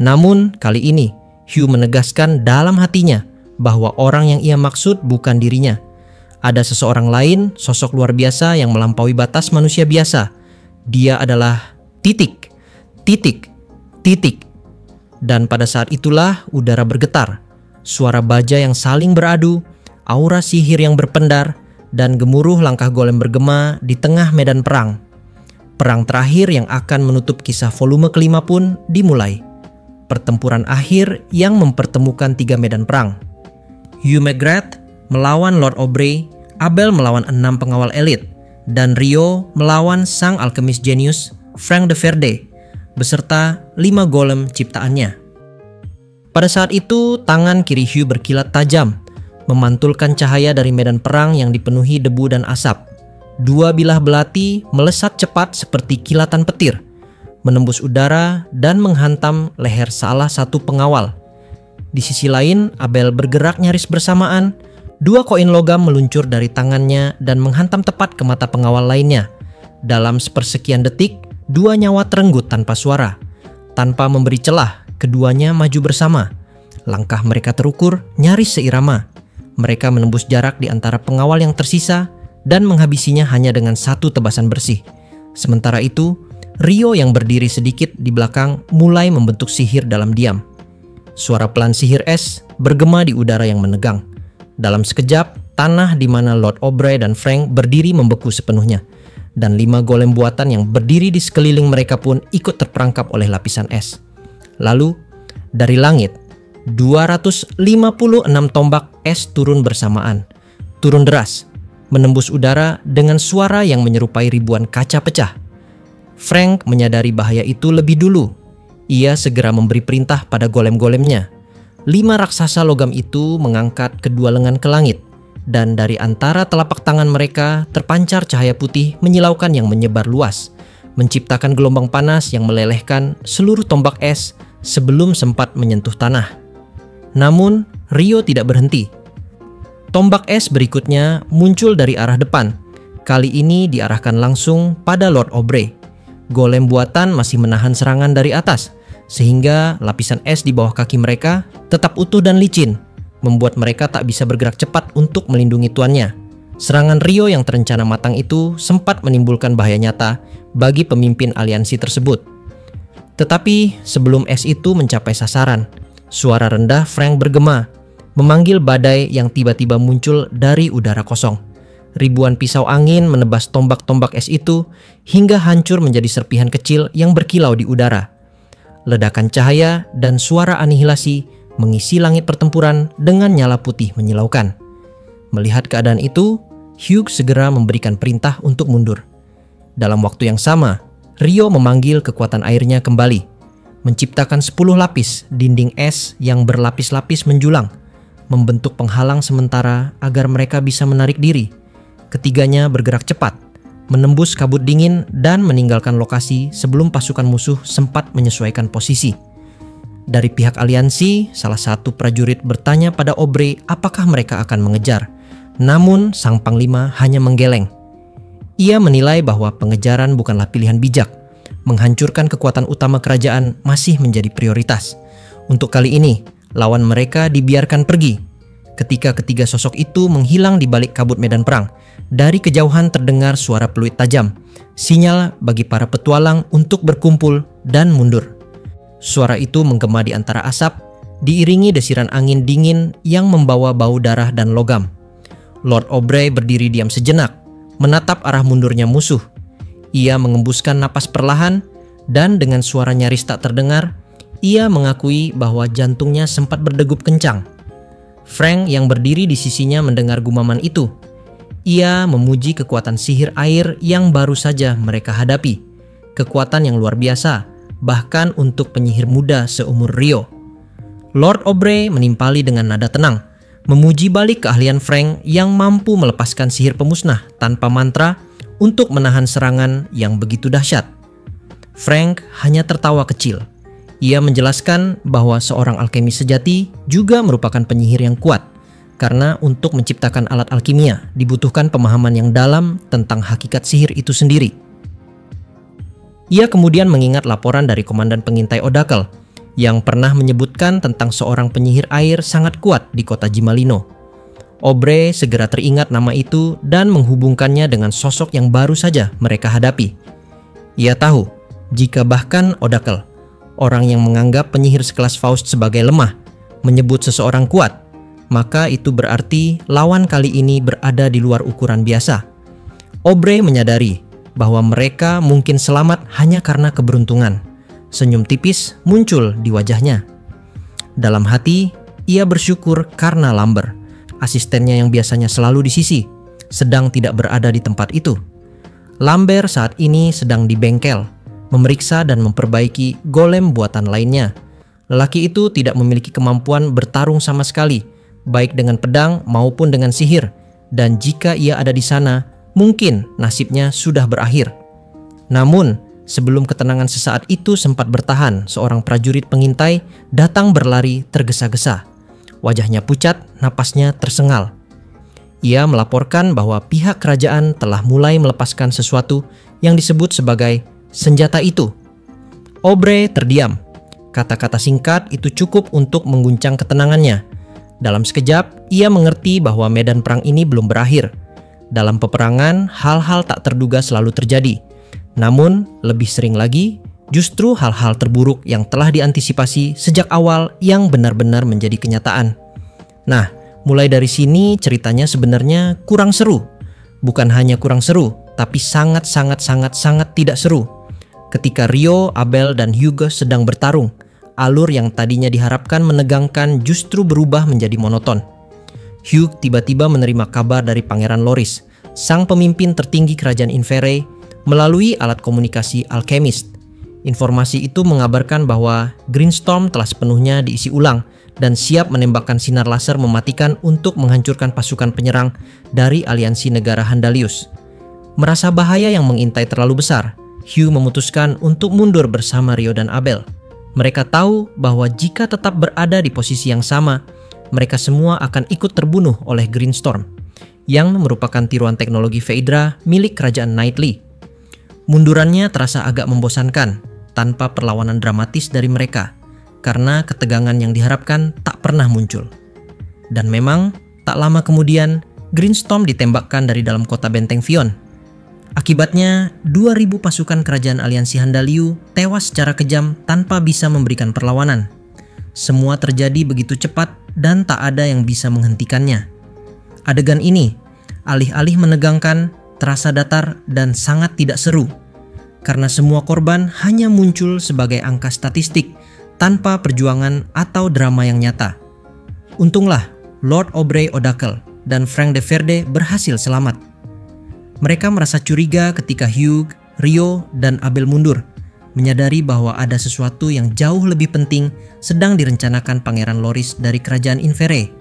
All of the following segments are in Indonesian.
Namun kali ini Hugh menegaskan dalam hatinya bahwa orang yang ia maksud bukan dirinya. Ada seseorang lain, sosok luar biasa yang melampaui batas manusia biasa. Dia adalah titik. Dan pada saat itulah udara bergetar. Suara baja yang saling beradu, aura sihir yang berpendar, dan gemuruh langkah golem bergema di tengah medan perang. Perang terakhir yang akan menutup kisah volume kelima pun dimulai. Pertempuran akhir yang mempertemukan 3 medan perang. Hugh McGrath melawan Lord Aubrey, Abel melawan 6 pengawal elit, dan Rio melawan sang alkemis jenius Frank de Verde beserta 5 golem ciptaannya. Pada saat itu, tangan kiri Hugh berkilat tajam, memantulkan cahaya dari medan perang yang dipenuhi debu dan asap. 2 bilah belati melesat cepat seperti kilatan petir, menembus udara dan menghantam leher salah satu pengawal. Di sisi lain, Abel bergerak nyaris bersamaan. 2 koin logam meluncur dari tangannya dan menghantam tepat ke mata pengawal lainnya. Dalam sepersekian detik, 2 nyawa terenggut tanpa suara. Tanpa memberi celah, keduanya maju bersama. Langkah mereka terukur, nyaris seirama. Mereka menembus jarak di antara pengawal yang tersisa dan menghabisinya hanya dengan 1 tebasan bersih. Sementara itu, Rio yang berdiri sedikit di belakang mulai membentuk sihir dalam diam. Suara pelan sihir es bergema di udara yang menegang. Dalam sekejap, tanah di mana Lord Aubrey dan Frank berdiri membeku sepenuhnya. Dan 5 golem buatan yang berdiri di sekeliling mereka pun ikut terperangkap oleh lapisan es. Lalu, dari langit, 256 tombak es turun bersamaan. Turun deras, menembus udara dengan suara yang menyerupai ribuan kaca pecah. Frank menyadari bahaya itu lebih dulu. Ia segera memberi perintah pada golem-golemnya. 5 raksasa logam itu mengangkat kedua lengan ke langit. Dan dari antara telapak tangan mereka terpancar cahaya putih menyilaukan yang menyebar luas, menciptakan gelombang panas yang melelehkan seluruh tombak es sebelum sempat menyentuh tanah. Namun, Rio tidak berhenti. Tombak es berikutnya muncul dari arah depan. Kali ini diarahkan langsung pada Lord Aubrey. Golem buatan masih menahan serangan dari atas, sehingga lapisan es di bawah kaki mereka tetap utuh dan licin, membuat mereka tak bisa bergerak cepat untuk melindungi tuannya. Serangan Rio yang terencana matang itu sempat menimbulkan bahaya nyata bagi pemimpin aliansi tersebut. Tetapi sebelum es itu mencapai sasaran, suara rendah Frank bergema, memanggil badai yang tiba-tiba muncul dari udara kosong. Ribuan pisau angin menebas tombak-tombak es itu hingga hancur menjadi serpihan kecil yang berkilau di udara. Ledakan cahaya dan suara anihilasi mengisi langit pertempuran dengan nyala putih menyilaukan. Melihat keadaan itu, Hugh segera memberikan perintah untuk mundur. Dalam waktu yang sama, Rio memanggil kekuatan airnya kembali, menciptakan 10 lapis dinding es yang berlapis-lapis menjulang, membentuk penghalang sementara agar mereka bisa menarik diri. Ketiganya bergerak cepat, menembus kabut dingin dan meninggalkan lokasi sebelum pasukan musuh sempat menyesuaikan posisi. Dari pihak aliansi, salah satu prajurit bertanya pada Aubrey apakah mereka akan mengejar. Namun sang panglima hanya menggeleng. Ia menilai bahwa pengejaran bukanlah pilihan bijak. Menghancurkan kekuatan utama kerajaan masih menjadi prioritas. Untuk kali ini, lawan mereka dibiarkan pergi. Ketika ketiga sosok itu menghilang di balik kabut medan perang, dari kejauhan terdengar suara peluit tajam, sinyal bagi para petualang untuk berkumpul dan mundur. Suara itu menggema di antara asap, diiringi desiran angin dingin yang membawa bau darah dan logam. Lord Aubrey berdiri diam sejenak, menatap arah mundurnya musuh. Ia mengembuskan napas perlahan, dan dengan suara nyaris tak terdengar, ia mengakui bahwa jantungnya sempat berdegup kencang. Frank yang berdiri di sisinya mendengar gumaman itu. Ia memuji kekuatan sihir air yang baru saja mereka hadapi. Kekuatan yang luar biasa, bahkan untuk penyihir muda seumur Rio. Lord Aubrey menimpali dengan nada tenang, memuji balik keahlian Frank yang mampu melepaskan sihir pemusnah tanpa mantra untuk menahan serangan yang begitu dahsyat. Frank hanya tertawa kecil. Ia menjelaskan bahwa seorang alkemis sejati juga merupakan penyihir yang kuat, karena untuk menciptakan alat alkimia dibutuhkan pemahaman yang dalam tentang hakikat sihir itu sendiri. Ia kemudian mengingat laporan dari komandan pengintai Odakel. yang pernah menyebutkan tentang seorang penyihir air sangat kuat di kota Jimalino. Aubrey segera teringat nama itu dan menghubungkannya dengan sosok yang baru saja mereka hadapi. Ia tahu jika bahkan Odakel, orang yang menganggap penyihir sekelas Faust sebagai lemah, menyebut seseorang kuat, maka itu berarti lawan kali ini berada di luar ukuran biasa. Aubrey menyadari bahwa mereka mungkin selamat hanya karena keberuntungan. Senyum tipis muncul di wajahnya. Dalam hati, ia bersyukur karena Lambert, asistennya yang biasanya selalu di sisi, sedang tidak berada di tempat itu. Lambert saat ini sedang di bengkel, memeriksa dan memperbaiki golem buatan lainnya. Lelaki itu tidak memiliki kemampuan bertarung sama sekali, baik dengan pedang maupun dengan sihir, dan jika ia ada di sana, mungkin nasibnya sudah berakhir. Namun, sebelum ketenangan sesaat itu sempat bertahan, seorang prajurit pengintai datang berlari tergesa-gesa. Wajahnya pucat, napasnya tersengal. Ia melaporkan bahwa pihak kerajaan telah mulai melepaskan sesuatu yang disebut sebagai senjata itu. Aubrey terdiam. Kata-kata singkat itu cukup untuk mengguncang ketenangannya. Dalam sekejap, ia mengerti bahwa medan perang ini belum berakhir. Dalam peperangan, hal-hal tak terduga selalu terjadi. Namun, lebih sering lagi, justru hal-hal terburuk yang telah diantisipasi sejak awal yang benar-benar menjadi kenyataan. Nah, mulai dari sini ceritanya sebenarnya kurang seru. Bukan hanya kurang seru, tapi sangat tidak seru. Ketika Rio, Abel, dan Hugo sedang bertarung, alur yang tadinya diharapkan menegangkan justru berubah menjadi monoton. Hugh tiba-tiba menerima kabar dari Pangeran Loris, sang pemimpin tertinggi kerajaan Inferi, melalui alat komunikasi alchemist. Informasi itu mengabarkan bahwa Greenstorm telah sepenuhnya diisi ulang dan siap menembakkan sinar laser mematikan untuk menghancurkan pasukan penyerang dari aliansi negara Handalius. Merasa bahaya yang mengintai terlalu besar, Hugh memutuskan untuk mundur bersama Rio dan Abel. Mereka tahu bahwa jika tetap berada di posisi yang sama, mereka semua akan ikut terbunuh oleh Greenstorm, yang merupakan tiruan teknologi Phaedra milik kerajaan Knightly. Mundurannya terasa agak membosankan, tanpa perlawanan dramatis dari mereka, karena ketegangan yang diharapkan tak pernah muncul. Dan memang, tak lama kemudian, Greenstorm ditembakkan dari dalam kota benteng Vion. Akibatnya, 2.000 pasukan kerajaan aliansi Handaliu tewas secara kejam tanpa bisa memberikan perlawanan. Semua terjadi begitu cepat dan tak ada yang bisa menghentikannya. Adegan ini, alih-alih menegangkan, terasa datar dan sangat tidak seru. Karena semua korban hanya muncul sebagai angka statistik tanpa perjuangan atau drama yang nyata. Untunglah Lord Aubrey Odakel dan Frank de Verde berhasil selamat. Mereka merasa curiga ketika Hugh, Rio, dan Abel mundur, menyadari bahwa ada sesuatu yang jauh lebih penting sedang direncanakan Pangeran Loris dari kerajaan Inferi.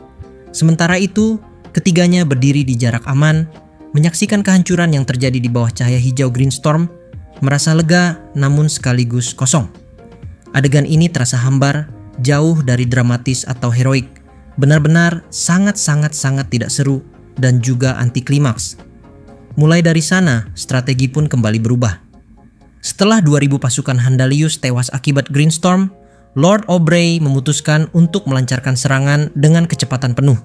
Sementara itu, ketiganya berdiri di jarak aman, menyaksikan kehancuran yang terjadi di bawah cahaya hijau Greenstorm, merasa lega namun sekaligus kosong. Adegan ini terasa hambar, jauh dari dramatis atau heroik. Benar-benar sangat tidak seru dan juga anti klimaks. Mulai dari sana, strategi pun kembali berubah. Setelah 2.000 pasukan Handalius tewas akibat Greenstorm, Lord Aubrey memutuskan untuk melancarkan serangan dengan kecepatan penuh.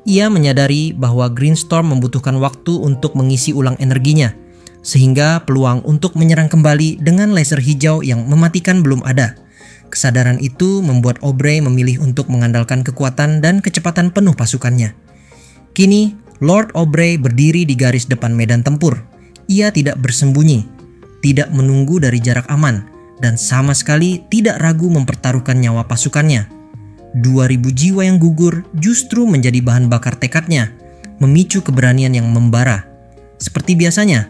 Ia menyadari bahwa Greenstorm membutuhkan waktu untuk mengisi ulang energinya, sehingga peluang untuk menyerang kembali dengan laser hijau yang mematikan belum ada. Kesadaran itu membuat Aubrey memilih untuk mengandalkan kekuatan dan kecepatan penuh pasukannya. Kini, Lord Aubrey berdiri di garis depan medan tempur. Ia tidak bersembunyi, tidak menunggu dari jarak aman, dan sama sekali tidak ragu mempertaruhkan nyawa pasukannya. 2.000 jiwa yang gugur justru menjadi bahan bakar tekadnya, memicu keberanian yang membara. Seperti biasanya,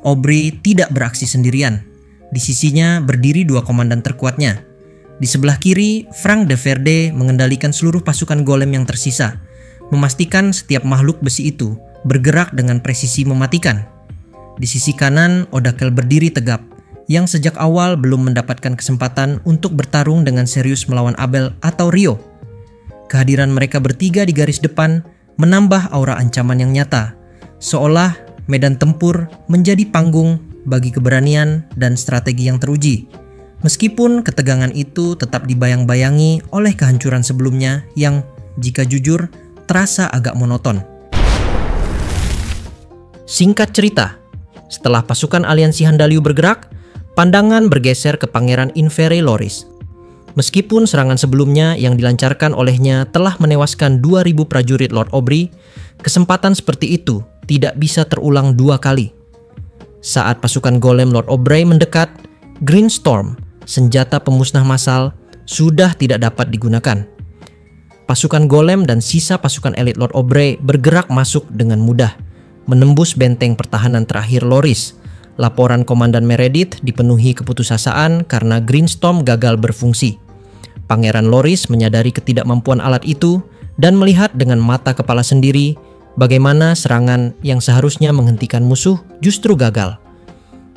Aubrey tidak beraksi sendirian. Di sisinya berdiri 2 komandan terkuatnya. Di sebelah kiri, Frank de Verde mengendalikan seluruh pasukan golem yang tersisa, memastikan setiap makhluk besi itu bergerak dengan presisi mematikan. Di sisi kanan, Odakel berdiri tegap, yang sejak awal belum mendapatkan kesempatan untuk bertarung dengan serius melawan Abel atau Rio. Kehadiran mereka bertiga di garis depan menambah aura ancaman yang nyata, seolah medan tempur menjadi panggung bagi keberanian dan strategi yang teruji. Meskipun ketegangan itu tetap dibayang-bayangi oleh kehancuran sebelumnya yang, jika jujur, terasa agak monoton. Singkat cerita, setelah pasukan aliansi Handaliu bergerak, pandangan bergeser ke Pangeran Infere Loris. Meskipun serangan sebelumnya yang dilancarkan olehnya telah menewaskan 2.000 prajurit Lord Aubrey, kesempatan seperti itu tidak bisa terulang 2 kali. Saat pasukan golem Lord Aubrey mendekat, Green Storm, senjata pemusnah massal, sudah tidak dapat digunakan. Pasukan golem dan sisa pasukan elit Lord Aubrey bergerak masuk dengan mudah, menembus benteng pertahanan terakhir Loris. Laporan Komandan Meredith dipenuhi keputusasaan karena Green Storm gagal berfungsi. Pangeran Loris menyadari ketidakmampuan alat itu dan melihat dengan mata kepala sendiri bagaimana serangan yang seharusnya menghentikan musuh justru gagal.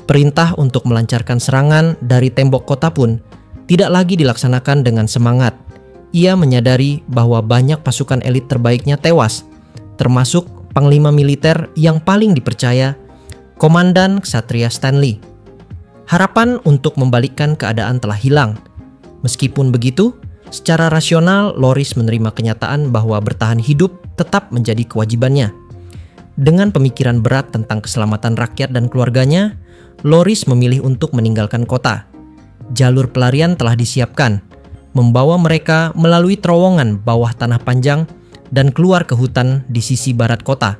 Perintah untuk melancarkan serangan dari tembok kota pun tidak lagi dilaksanakan dengan semangat. Ia menyadari bahwa banyak pasukan elit terbaiknya tewas, termasuk panglima militer yang paling dipercaya, Komandan Ksatria Stanley. Harapan untuk membalikkan keadaan telah hilang. Meskipun begitu, secara rasional Loris menerima kenyataan bahwa bertahan hidup tetap menjadi kewajibannya. Dengan pemikiran berat tentang keselamatan rakyat dan keluarganya, Loris memilih untuk meninggalkan kota. Jalur pelarian telah disiapkan, membawa mereka melalui terowongan bawah tanah panjang dan keluar ke hutan di sisi barat kota.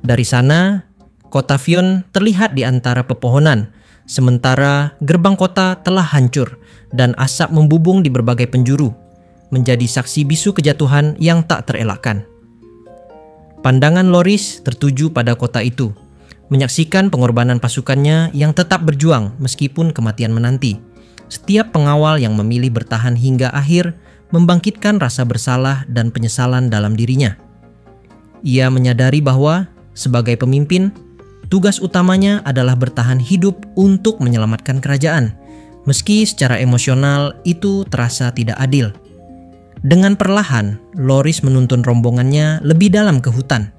Dari sana, kota Fion terlihat di antara pepohonan, sementara gerbang kota telah hancur dan asap membubung di berbagai penjuru, menjadi saksi bisu kejatuhan yang tak terelakkan. Pandangan Loris tertuju pada kota itu, menyaksikan pengorbanan pasukannya yang tetap berjuang meskipun kematian menanti. Setiap pengawal yang memilih bertahan hingga akhir membangkitkan rasa bersalah dan penyesalan dalam dirinya. Ia menyadari bahwa, sebagai pemimpin, tugas utamanya adalah bertahan hidup untuk menyelamatkan kerajaan, meski secara emosional itu terasa tidak adil. Dengan perlahan, Loris menuntun rombongannya lebih dalam ke hutan,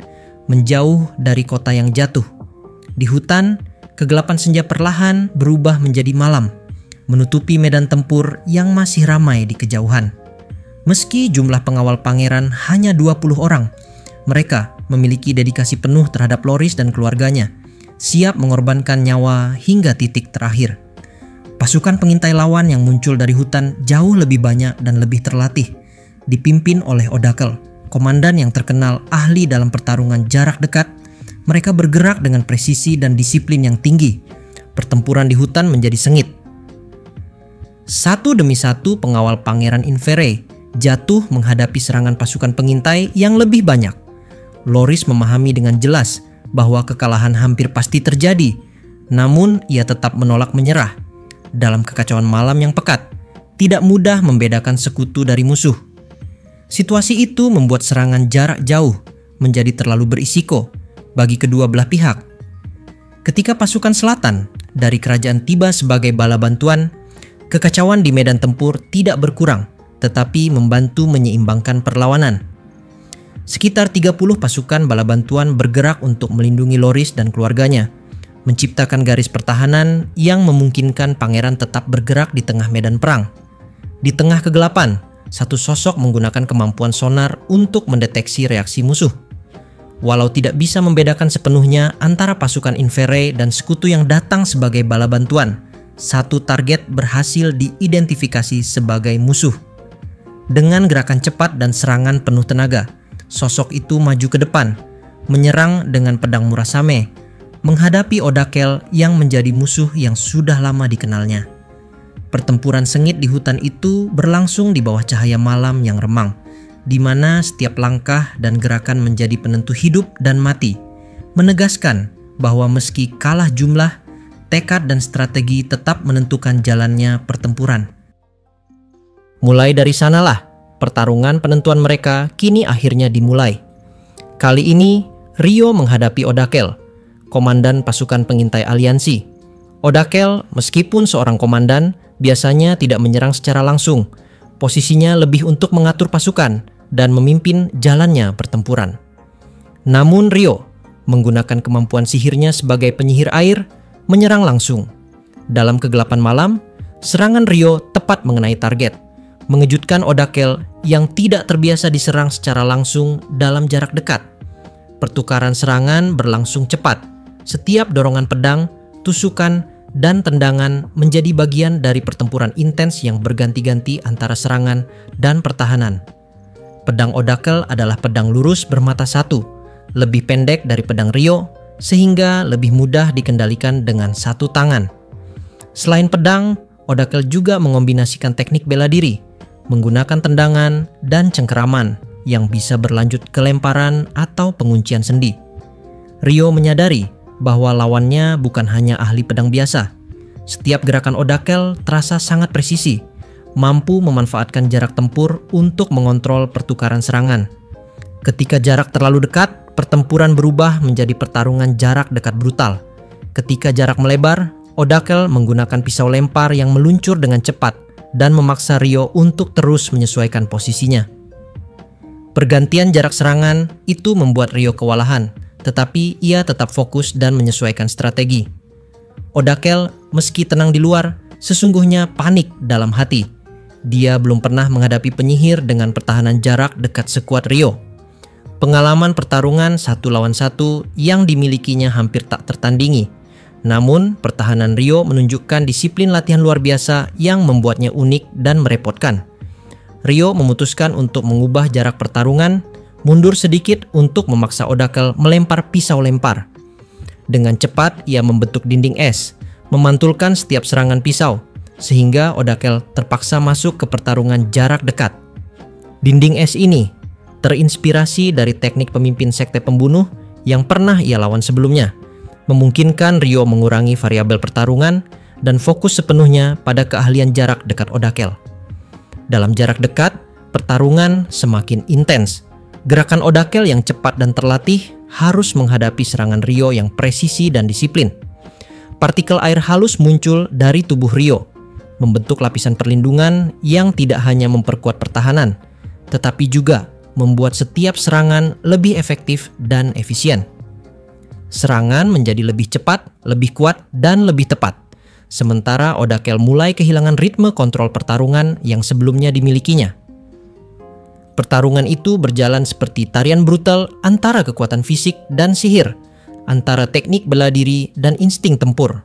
menjauh dari kota yang jatuh. Di hutan, kegelapan senja perlahan berubah menjadi malam, menutupi medan tempur yang masih ramai di kejauhan. Meski jumlah pengawal pangeran hanya 20 orang, mereka memiliki dedikasi penuh terhadap Loris dan keluarganya, siap mengorbankan nyawa hingga titik terakhir. Pasukan pengintai lawan yang muncul dari hutan jauh lebih banyak dan lebih terlatih, dipimpin oleh Odakel, komandan yang terkenal ahli dalam pertarungan jarak dekat. Mereka bergerak dengan presisi dan disiplin yang tinggi. Pertempuran di hutan menjadi sengit. Satu demi satu pengawal Pangeran Infere jatuh menghadapi serangan pasukan pengintai yang lebih banyak. Loris memahami dengan jelas bahwa kekalahan hampir pasti terjadi, namun ia tetap menolak menyerah. Dalam kekacauan malam yang pekat, tidak mudah membedakan sekutu dari musuh. Situasi itu membuat serangan jarak jauh menjadi terlalu berisiko bagi kedua belah pihak. Ketika pasukan selatan dari kerajaan tiba sebagai bala bantuan, kekacauan di medan tempur tidak berkurang, tetapi membantu menyeimbangkan perlawanan. Sekitar 30 pasukan bala bantuan bergerak untuk melindungi Loris dan keluarganya, menciptakan garis pertahanan yang memungkinkan pangeran tetap bergerak di tengah medan perang. Di tengah kegelapan, satu sosok menggunakan kemampuan sonar untuk mendeteksi reaksi musuh. Walau tidak bisa membedakan sepenuhnya antara pasukan Infere dan sekutu yang datang sebagai bala bantuan, satu target berhasil diidentifikasi sebagai musuh. Dengan gerakan cepat dan serangan penuh tenaga, sosok itu maju ke depan, menyerang dengan pedang Murasame, menghadapi Odakel yang menjadi musuh yang sudah lama dikenalnya. Pertempuran sengit di hutan itu berlangsung di bawah cahaya malam yang remang, di mana setiap langkah dan gerakan menjadi penentu hidup dan mati, menegaskan bahwa meski kalah jumlah, tekad dan strategi tetap menentukan jalannya pertempuran. Mulai dari sanalah, pertarungan penentuan mereka kini akhirnya dimulai. Kali ini, Rio menghadapi Odakel, komandan pasukan pengintai aliansi. Odakel, meskipun seorang komandan, biasanya tidak menyerang secara langsung. Posisinya lebih untuk mengatur pasukan dan memimpin jalannya pertempuran. Namun Rio, menggunakan kemampuan sihirnya sebagai penyihir air, menyerang langsung. Dalam kegelapan malam, Serangan Ryo tepat mengenai target, mengejutkan Odakel yang tidak terbiasa diserang secara langsung dalam jarak dekat. Pertukaran serangan berlangsung cepat. Setiap dorongan pedang, tusukan, dan tendangan menjadi bagian dari pertempuran intens yang berganti-ganti antara serangan dan pertahanan. Pedang Odakel adalah pedang lurus bermata satu, lebih pendek dari pedang Ryo, sehingga lebih mudah dikendalikan dengan satu tangan. Selain pedang, Odakel juga mengombinasikan teknik bela diri, menggunakan tendangan dan cengkeraman yang bisa berlanjut ke lemparan atau penguncian sendi. Ryo menyadari bahwa lawannya bukan hanya ahli pedang biasa. Setiap gerakan Odakel terasa sangat presisi, mampu memanfaatkan jarak tempur untuk mengontrol pertukaran serangan. Ketika jarak terlalu dekat, pertempuran berubah menjadi pertarungan jarak dekat brutal. Ketika jarak melebar, Odakel menggunakan pisau lempar yang meluncur dengan cepat dan memaksa Ryo untuk terus menyesuaikan posisinya. Pergantian jarak serangan itu membuat Ryo kewalahan, tetapi ia tetap fokus dan menyesuaikan strategi. Odakel, meski tenang di luar, sesungguhnya panik dalam hati. Dia belum pernah menghadapi penyihir dengan pertahanan jarak dekat sekuat Ryo. Pengalaman pertarungan 1 lawan 1 yang dimilikinya hampir tak tertandingi. Namun, pertahanan Ryo menunjukkan disiplin latihan luar biasa yang membuatnya unik dan merepotkan. Ryo memutuskan untuk mengubah jarak pertarungan, mundur sedikit untuk memaksa Odakel melempar pisau lempar. Dengan cepat, ia membentuk dinding es, memantulkan setiap serangan pisau, sehingga Odakel terpaksa masuk ke pertarungan jarak dekat. Dinding es ini terinspirasi dari teknik pemimpin sekte pembunuh yang pernah ia lawan sebelumnya, memungkinkan Ryo mengurangi variabel pertarungan dan fokus sepenuhnya pada keahlian jarak dekat Odakel. Dalam jarak dekat, pertarungan semakin intens. Gerakan Odakel yang cepat dan terlatih harus menghadapi serangan Ryo yang presisi dan disiplin. Partikel air halus muncul dari tubuh Ryo, membentuk lapisan perlindungan yang tidak hanya memperkuat pertahanan, tetapi juga membuat setiap serangan lebih efektif dan efisien. Serangan menjadi lebih cepat, lebih kuat, dan lebih tepat. Sementara Odakel mulai kehilangan ritme kontrol pertarungan yang sebelumnya dimilikinya. Pertarungan itu berjalan seperti tarian brutal antara kekuatan fisik dan sihir, antara teknik bela diri dan insting tempur.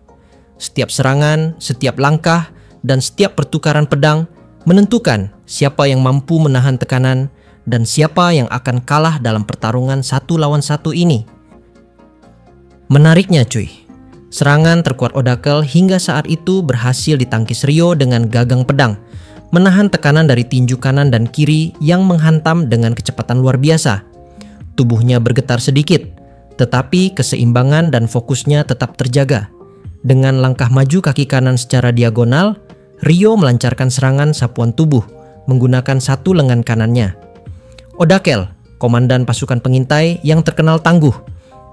Setiap serangan, setiap langkah, dan setiap pertukaran pedang menentukan siapa yang mampu menahan tekanan dan siapa yang akan kalah dalam pertarungan 1 lawan 1 ini. Menariknya cuy, serangan terkuat Odakel hingga saat itu berhasil ditangkis Ryo dengan gagang pedang, menahan tekanan dari tinju kanan dan kiri yang menghantam dengan kecepatan luar biasa. Tubuhnya bergetar sedikit, tetapi keseimbangan dan fokusnya tetap terjaga. Dengan langkah maju kaki kanan secara diagonal, Ryo melancarkan serangan sapuan tubuh menggunakan satu lengan kanannya. Odakel, komandan pasukan pengintai yang terkenal tangguh,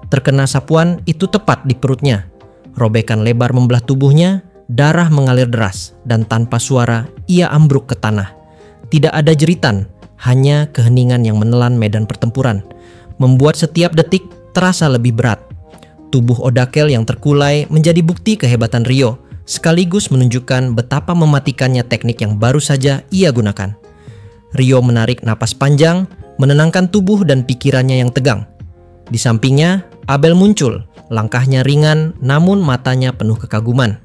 terkena sapuan itu tepat di perutnya. Robekan lebar membelah tubuhnya, darah mengalir deras, dan tanpa suara ia ambruk ke tanah. Tidak ada jeritan, hanya keheningan yang menelan medan pertempuran, membuat setiap detik terasa lebih berat. Tubuh Odakel yang terkulai menjadi bukti kehebatan Ryo, sekaligus menunjukkan betapa mematikannya teknik yang baru saja ia gunakan. Ryo menarik napas panjang, menenangkan tubuh dan pikirannya yang tegang. Di sampingnya, Abel muncul, langkahnya ringan namun matanya penuh kekaguman.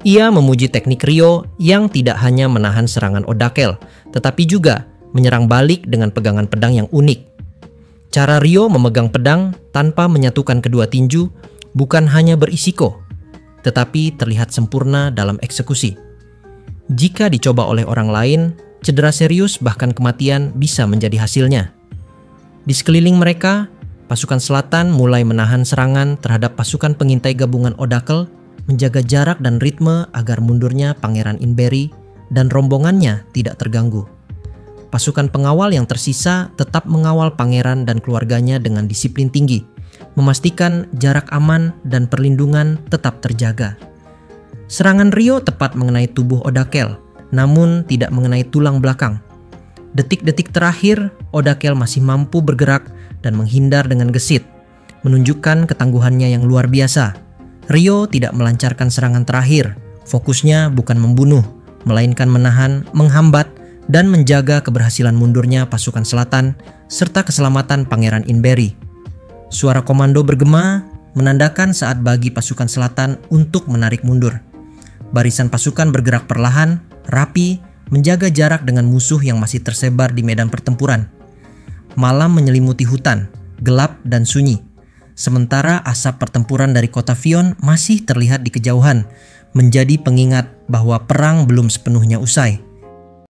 Ia memuji teknik Ryo yang tidak hanya menahan serangan Odakel, tetapi juga menyerang balik dengan pegangan pedang yang unik. Cara Ryo memegang pedang tanpa menyatukan kedua tinju bukan hanya berisiko, tetapi terlihat sempurna dalam eksekusi. Jika dicoba oleh orang lain, cedera serius bahkan kematian bisa menjadi hasilnya. Di sekeliling mereka, pasukan selatan mulai menahan serangan terhadap pasukan pengintai gabungan Odakel, menjaga jarak dan ritme agar mundurnya Pangeran Inberry dan rombongannya tidak terganggu. Pasukan pengawal yang tersisa tetap mengawal pangeran dan keluarganya dengan disiplin tinggi, memastikan jarak aman dan perlindungan tetap terjaga. Serangan Ryo tepat mengenai tubuh Odakel, namun tidak mengenai tulang belakang. Detik-detik terakhir, Odakel masih mampu bergerak dan menghindar dengan gesit, menunjukkan ketangguhannya yang luar biasa. Ryo tidak melancarkan serangan terakhir, Fokusnya bukan membunuh, melainkan menahan, menghambat, dan menjaga keberhasilan mundurnya pasukan selatan serta keselamatan Pangeran Inberry. Suara komando bergema menandakan saat bagi pasukan selatan untuk menarik mundur. Barisan pasukan bergerak perlahan, rapi, menjaga jarak dengan musuh yang masih tersebar di medan pertempuran. Malam menyelimuti hutan, gelap dan sunyi. Sementara asap pertempuran dari kota Vion masih terlihat di kejauhan, menjadi pengingat bahwa perang belum sepenuhnya usai.